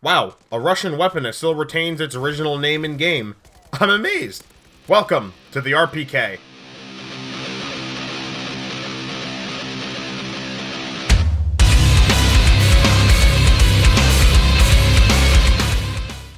Wow, a Russian weapon that still retains its original name in game. I'm amazed. Welcome to the RPK.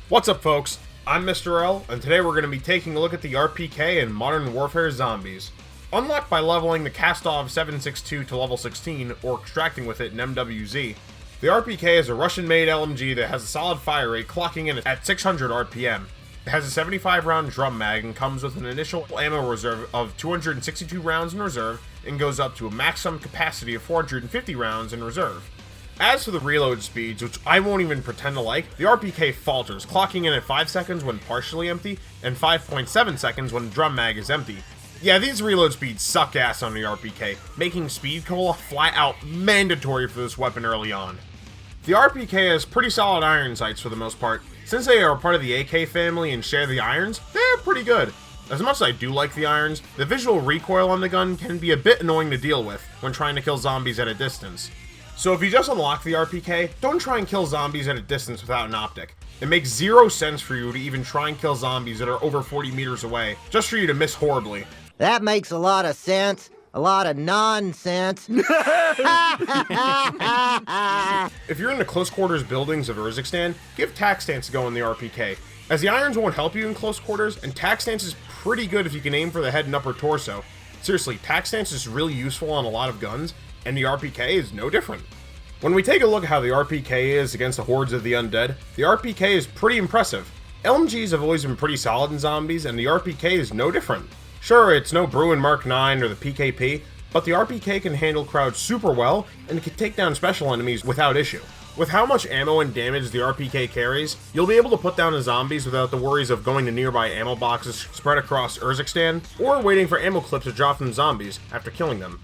What's up, folks? I'm Mr. L, and today we're going to be taking a look at the RPK in Modern Warfare Zombies. Unlocked by leveling the Kastov 762 to level 16, or extracting with it in MWZ, the RPK is a Russian-made LMG that has a solid fire rate clocking in at 600 RPM. It has a 75-round drum mag and comes with an initial ammo reserve of 262 rounds in reserve and goes up to a maximum capacity of 450 rounds in reserve. As for the reload speeds, which I won't even pretend to like, the RPK falters, clocking in at 5 seconds when partially empty and 5.7 seconds when the drum mag is empty. Yeah, these reload speeds suck ass on the RPK, making speed cola flat out mandatory for this weapon early on. The RPK has pretty solid iron sights for the most part. Since they are part of the AK family and share the irons, they're pretty good. As much as I do like the irons, the visual recoil on the gun can be a bit annoying to deal with when trying to kill zombies at a distance. So if you just unlock the RPK, don't try and kill zombies at a distance without an optic. It makes zero sense for you to even try and kill zombies that are over 40 meters away, just for you to miss horribly. That makes a lot of sense. A lot of nonsense. If you're in the close quarters buildings of Urzikstan, give tac stance a go in the RPK, as the irons won't help you in close quarters, and tac stance is pretty good if you can aim for the head and upper torso. Seriously, tac stance is really useful on a lot of guns, and the RPK is no different. When we take a look at how the RPK is against the hordes of the undead, the RPK is pretty impressive. LMGs have always been pretty solid in zombies, and the RPK is no different. Sure, it's no Bruin Mark 9 or the PKP, but the RPK can handle crowds super well, and it can take down special enemies without issue. With how much ammo and damage the RPK carries, you'll be able to put down the zombies without the worries of going to nearby ammo boxes spread across Urzikstan, or waiting for ammo clips to drop from zombies after killing them.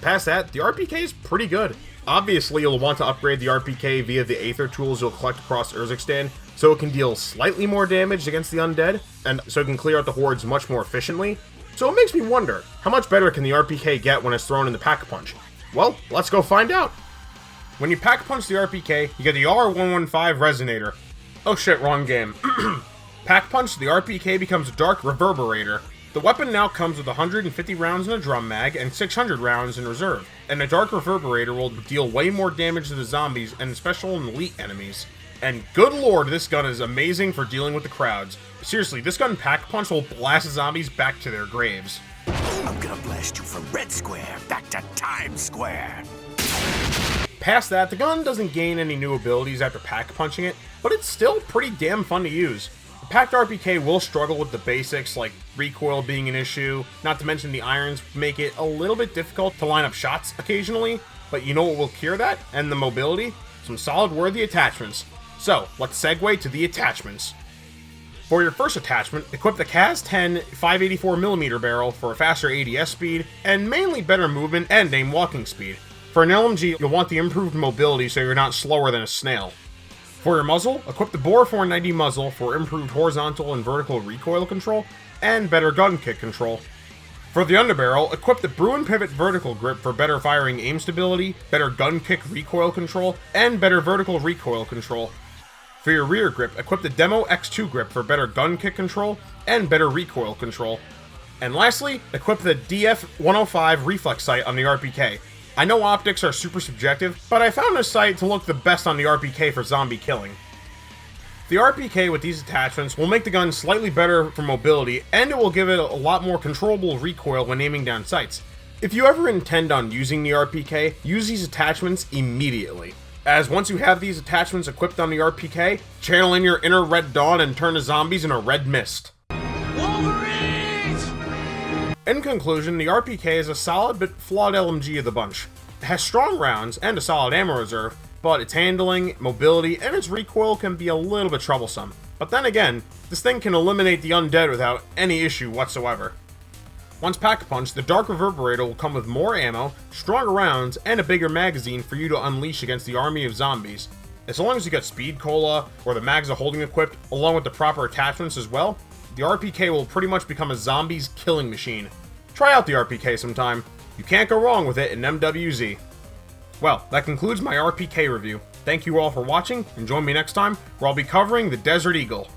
Past that, the RPK is pretty good. Obviously, you'll want to upgrade the RPK via the Aether tools you'll collect across Urzikstan, so it can deal slightly more damage against the undead, and so it can clear out the hordes much more efficiently. So it makes me wonder, how much better can the RPK get when it's thrown in the Pack-a-Punch? Well, let's go find out. When you Pack-a-Punch the RPK, you get the R115 Resonator. Oh shit, wrong game. Pack-a-Punch, the RPK becomes a Dark Reverberator. The weapon now comes with 150 rounds in a drum mag and 600 rounds in reserve, and the Dark Reverberator will deal way more damage to the zombies and special and elite enemies. And good lord, this gun is amazing for dealing with the crowds. Seriously, this gun Pack-a-Punch will blast the zombies back to their graves. I'm gonna blast you from Red Square back to Times Square. Past that, the gun doesn't gain any new abilities after Pack-a-Punching it, but it's still pretty damn fun to use. The packed RPK will struggle with the basics, like recoil being an issue, not to mention the irons make it a little bit difficult to line up shots occasionally, but you know what will cure that, and the mobility? Some solid worthy attachments. So, let's segue to the attachments. For your first attachment, equip the CAS-10 584mm barrel for a faster ADS speed, and mainly better movement and aim walking speed. For an LMG, you'll want the improved mobility so you're not slower than a snail. For your muzzle, equip the Bore 490 muzzle for improved horizontal and vertical recoil control, and better gun kick control. For the underbarrel, equip the Bruin Pivot vertical grip for better firing aim stability, better gun kick recoil control, and better vertical recoil control. For your rear grip, equip the Demo X2 grip for better gun kick control and better recoil control. And lastly, equip the DF105 reflex sight on the RPK. I know optics are super subjective, but I found this sight to look the best on the RPK for zombie killing. The RPK with these attachments will make the gun slightly better for mobility, and it will give it a lot more controllable recoil when aiming down sights. If you ever intend on using the RPK, use these attachments immediately, as once you have these attachments equipped on the RPK, channel in your inner Red Dawn and turn the zombies in a red mist. In conclusion, the RPK is a solid but flawed LMG of the bunch. It has strong rounds and a solid ammo reserve, but its handling, mobility, and its recoil can be a little bit troublesome. But then again, this thing can eliminate the undead without any issue whatsoever. Once Pack-a-Punch, the Dark Reverberator will come with more ammo, stronger rounds, and a bigger magazine for you to unleash against the army of zombies. As long as you got Speed Cola or the mags of holding equipped, along with the proper attachments as well, the RPK will pretty much become a zombies killing machine. Try out the RPK sometime. You can't go wrong with it in MWZ. Well, that concludes my RPK review. Thank you all for watching, and join me next time where I'll be covering the Desert Eagle.